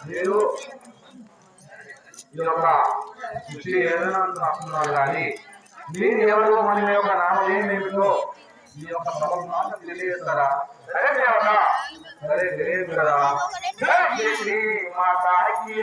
మీరు ఈ యొక్క సృష్టి ఏదైనా రాస్తున్నారు కానీ మీరు ఎవరిలో మన యొక్క నామం ఏమిటో మీ యొక్క సమర్థ తెలియజేస్తారా? సరే దేవత, సరే తెలియదు కదా. మాతాకి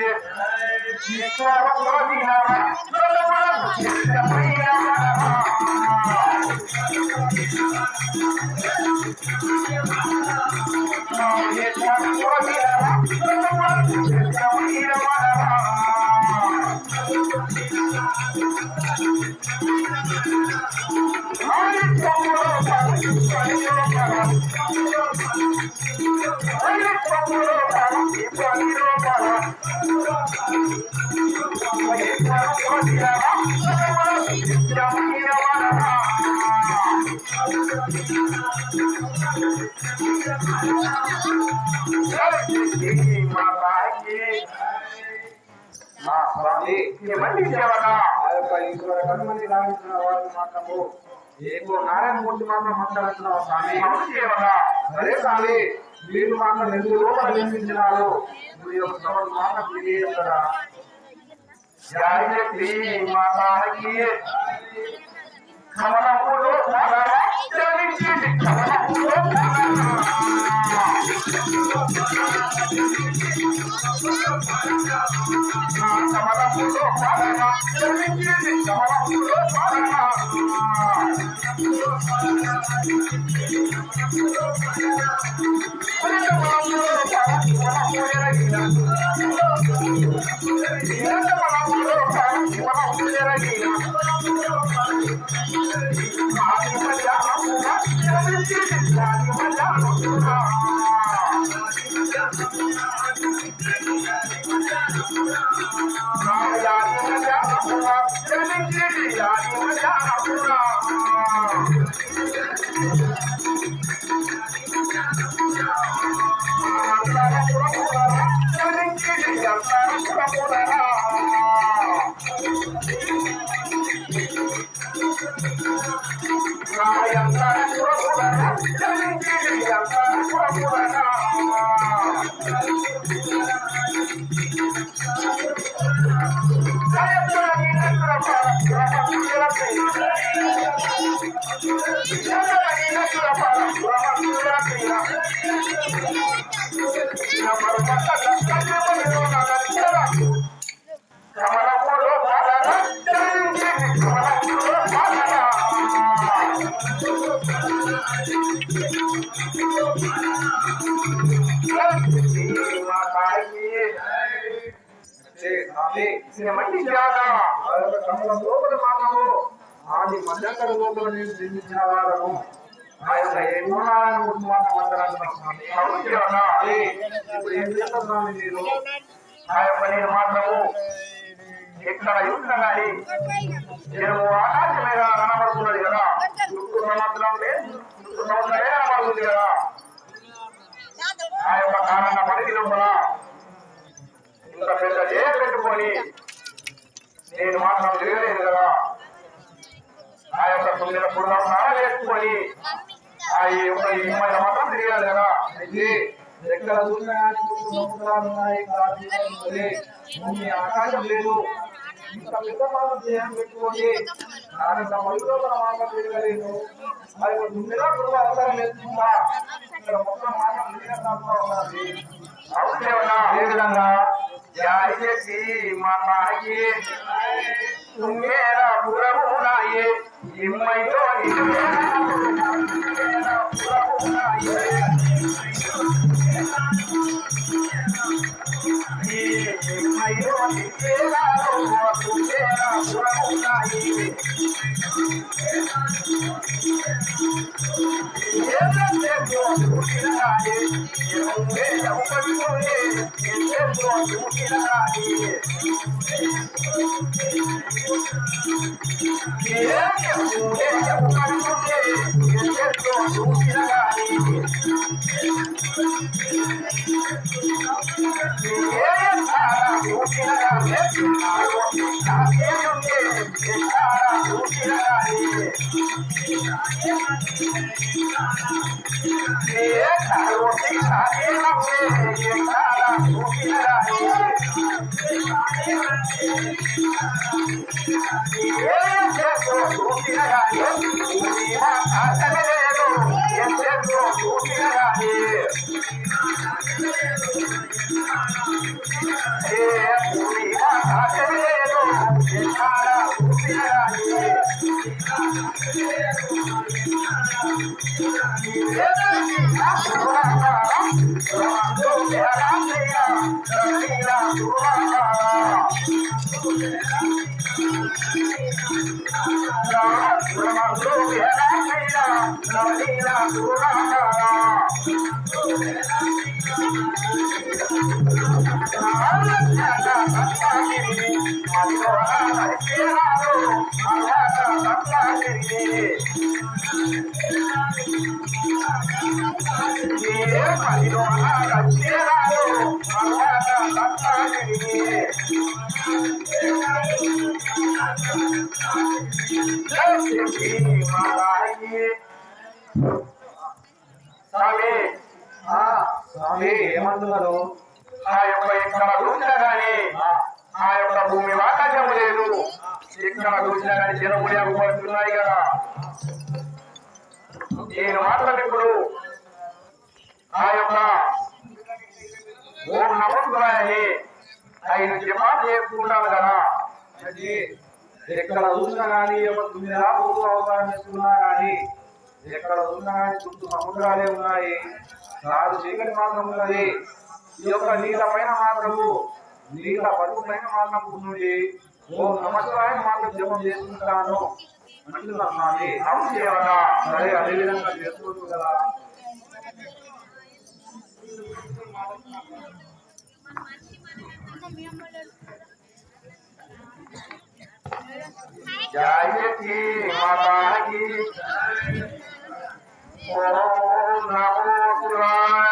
నారాయణమూర్తి మాత్రం మాట్లాడుతున్నావు స్వామి. సరే స్వామి, మీరు మాత్రం ఎందులో పరిగణించినారు? మీ యొక్క సమర్థ మాట తెలియజేస్తారా? మాతాకి కమలములో ఆది మధ్యంతర లోపల నేను నిర్మించిన వారము ఆ యొక్క ఏమోనాలను మాట్లాడుతున్నాను. ఇప్పుడు ఏం చేస్తున్నాను మీరు ఆ యొక్క నేను మాత్రము ఎక్కడ యుద్ధం కానీ నేను ఆకాశం మీద కనబడుతున్నది కదా, చుట్టూ సంవత్సరం కనబడుతుంది కదా. ఆ యొక్క కారణ పరిధి లోపల ఇంత పెద్ద జయ పెట్టుకొని నేను మాత్రం తిరగలేదు కదా. ఆ యొక్క 9 కుటుంబం వేసుకొని ఆ యొక్క ఇమ్మైన మాత్రం తిరగాలి కదా. అయితే ఎక్కడ చూసినా సముద్రాలు ఉన్నాయి, భూమి ఆకాశం లేదు. ఇంత పెద్ద మాత్రం జయం పెట్టుకోండి నాకంత మళ్ళీ మాత్రం తిరగలేదు. మరి ముందుగా కూడా అవసరం లేకుండా ఇక్కడ మొత్తం మాత్రం ఉన్నది. అవునా ఏ విధంగా చేసి మా తాకి తుంగేరా పురమునాయే ఇమ్మైతో ఏమంటున్నారు? ఆ యొక్క ఇక్కడ చూసినా కానీ ఆ యొక్క భూమి ఆకాశం లేదు. ఇక్కడ చూసినా కానీ జనములు పడుతున్నాయి కదా. నేను మాత్రం ఇప్పుడు ఆ యొక్క ఓం నమస్కారాన్ని 5 జపాలు చేసుకుంటాను కదా. ఎక్కడ చూసినా కానీ అవతారం చేసుకున్నా కానీ ఎక్కడ చూసినా కానీ చుట్టూ సముద్రాలే ఉన్నాయి. నాడు చీకటి మాత్రం ఉన్నది. ఈ యొక్క నీళ్ళ పైన మాత్రము నీళ్ళ పరుపు పైన మాత్రం కూర్చుండి ఓం నమస్కారాన్ని మాత్రం జపం చేసుకుంటాను అంటున్నాను. అవును చేయాలా? సరే అదే విధంగా చేసుకోవచ్చు కదా. జయతి మాతాకి ఓం నమో శివాయ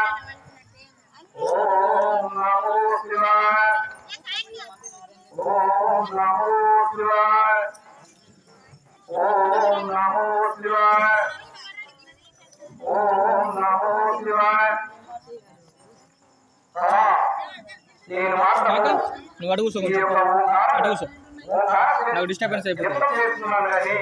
ఓం నమో శివాయ ఓం నమో శివాయ ఓం నమో శివాయ ఓం నమో శివాయ. నేను మాత్రం నువ్వు అడుగు నాకు డిస్టర్బెన్స్ అయిపోతుంది.